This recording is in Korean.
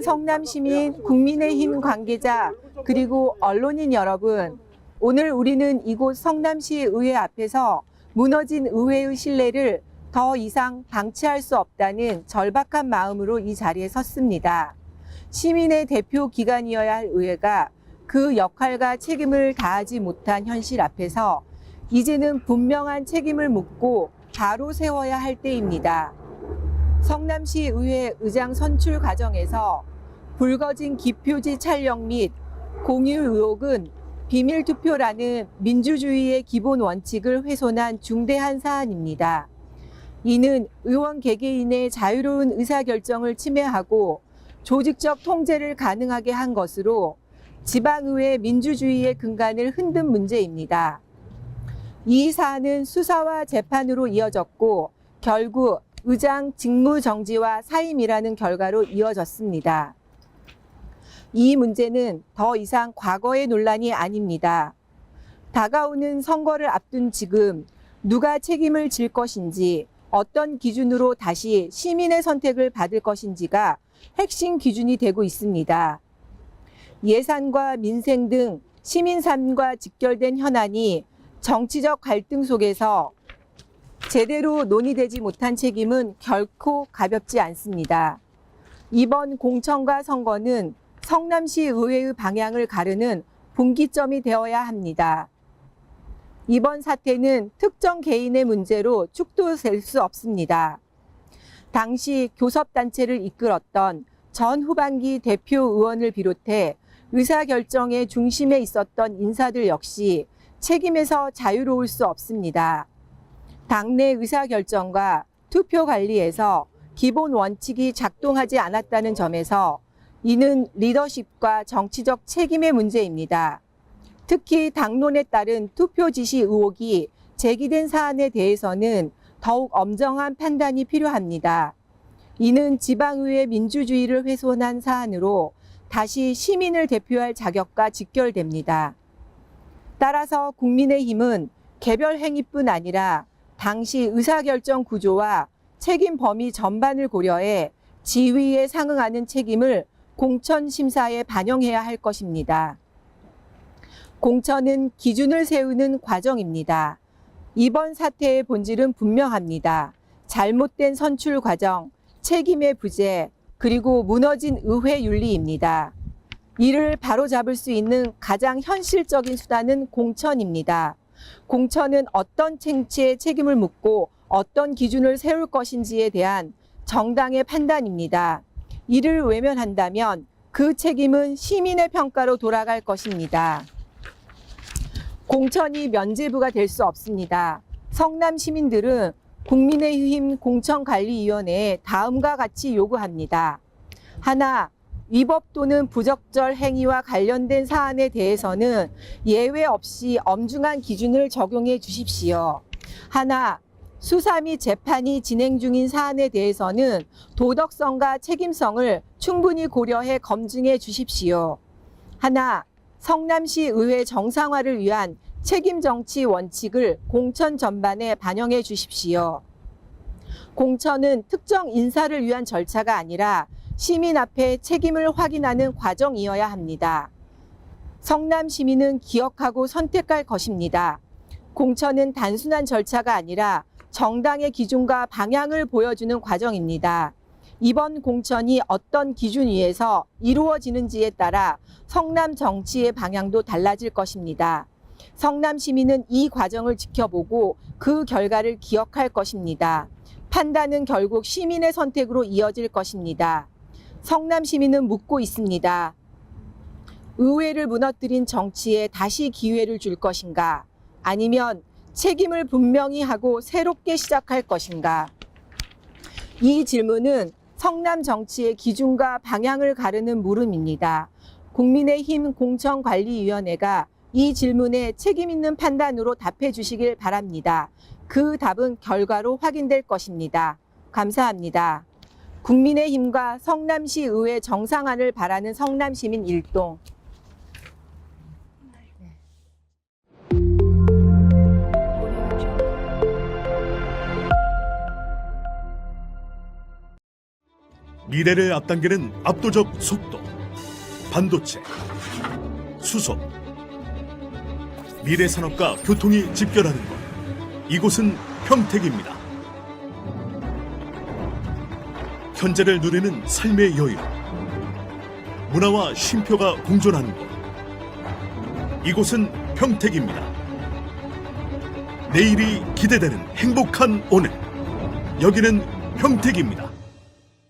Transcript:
성남시민, 국민의힘 관계자, 그리고 언론인 여러분, 오늘 우리는 이곳 성남시 의회 앞에서 무너진 의회의 신뢰를 더 이상 방치할 수 없다는 절박한 마음으로 이 자리에 섰습니다. 시민의 대표 기관이어야 할 의회가 그 역할과 책임을 다하지 못한 현실 앞에서 이제는 분명한 책임을 묻고 바로 세워야 할 때입니다. 성남시 의회 의장 선출 과정에서 불거진 기표지 촬영 및 공유 의혹은 비밀투표라는 민주주의의 기본 원칙을 훼손한 중대한 사안입니다. 이는 의원 개개인의 자유로운 의사결정을 침해하고 조직적 통제를 가능하게 한 것으로 지방의회 민주주의의 근간을 흔든 문제입니다. 이 사안은 수사와 재판으로 이어졌고 결국 의장 직무정지와 사임이라는 결과로 이어졌습니다. 이 문제는 더 이상 과거의 논란이 아닙니다. 다가오는 선거를 앞둔 지금 누가 책임을 질 것인지, 어떤 기준으로 다시 시민의 선택을 받을 것인지가 핵심 기준이 되고 있습니다. 예산과 민생 등 시민 삶과 직결된 현안이 정치적 갈등 속에서 제대로 논의되지 못한 책임은 결코 가볍지 않습니다. 이번 공천과 선거는 성남시 의회의 방향을 가르는 분기점이 되어야 합니다. 이번 사태는 특정 개인의 문제로 축소될 수 없습니다. 당시 교섭단체를 이끌었던 전 후반기 대표 의원을 비롯해 의사결정의 중심에 있었던 인사들 역시 책임에서 자유로울 수 없습니다. 당내 의사결정과 투표 관리에서 기본 원칙이 작동하지 않았다는 점에서 이는 리더십과 정치적 책임의 문제입니다. 특히 당론에 따른 투표 지시 의혹이 제기된 사안에 대해서는 더욱 엄정한 판단이 필요합니다. 이는 지방의회 민주주의를 훼손한 사안으로 다시 시민을 대표할 자격과 직결됩니다. 따라서 국민의힘은 개별 행위뿐 아니라 당시 의사결정 구조와 책임 범위 전반을 고려해 지위에 상응하는 책임을 공천 심사에 반영해야 할 것입니다. 공천은 기준을 세우는 과정입니다. 이번 사태의 본질은 분명합니다. 잘못된 선출 과정, 책임의 부재, 그리고 무너진 의회 윤리입니다. 이를 바로잡을 수 있는 가장 현실적인 수단은 공천입니다. 공천은 어떤 쟁취의 책임을 묻고 어떤 기준을 세울 것인지에 대한 정당의 판단입니다. 이를 외면한다면 그 책임은 시민의 평가로 돌아갈 것입니다. 공천이 면죄부가 될 수 없습니다. 성남 시민들은 국민의힘 공천관리위원회에 다음과 같이 요구합니다. 하나, 위법 또는 부적절 행위와 관련된 사안에 대해서는 예외 없이 엄중한 기준을 적용해 주십시오. 하나, 수사 및 재판이 진행 중인 사안에 대해서는 도덕성과 책임성을 충분히 고려해 검증해 주십시오. 하나, 성남시 의회 정상화를 위한 책임 정치 원칙을 공천 전반에 반영해 주십시오. 공천은 특정 인사를 위한 절차가 아니라 시민 앞에 책임을 확인하는 과정이어야 합니다. 성남 시민은 기억하고 선택할 것입니다. 공천은 단순한 절차가 아니라 정당의 기준과 방향을 보여주는 과정입니다. 이번 공천이 어떤 기준 위에서 이루어지는지에 따라 성남 정치의 방향도 달라질 것입니다. 성남 시민은 이 과정을 지켜보고 그 결과를 기억할 것입니다. 판단은 결국 시민의 선택으로 이어질 것입니다. 성남 시민은 묻고 있습니다. 의회를 무너뜨린 정치에 다시 기회를 줄 것인가? 아니면 책임을 분명히 하고 새롭게 시작할 것인가? 이 질문은 성남 정치의 기준과 방향을 가르는 물음입니다. 국민의힘 공천관리위원회가 이 질문에 책임 있는 판단으로 답해 주시길 바랍니다. 그 답은 결과로 확인될 것입니다. 감사합니다. 국민의힘과 성남시 의회 정상화를 바라는 성남시민 일동. 미래를 앞당기는 압도적 속도, 반도체, 수소, 미래 산업과 교통이 집결하는 곳, 이곳은 평택입니다. 현재를 누리는 삶의 여유, 문화와 쉼표가 공존하는 곳, 이곳은 평택입니다. 내일이 기대되는 행복한 오늘, 여기는 평택입니다.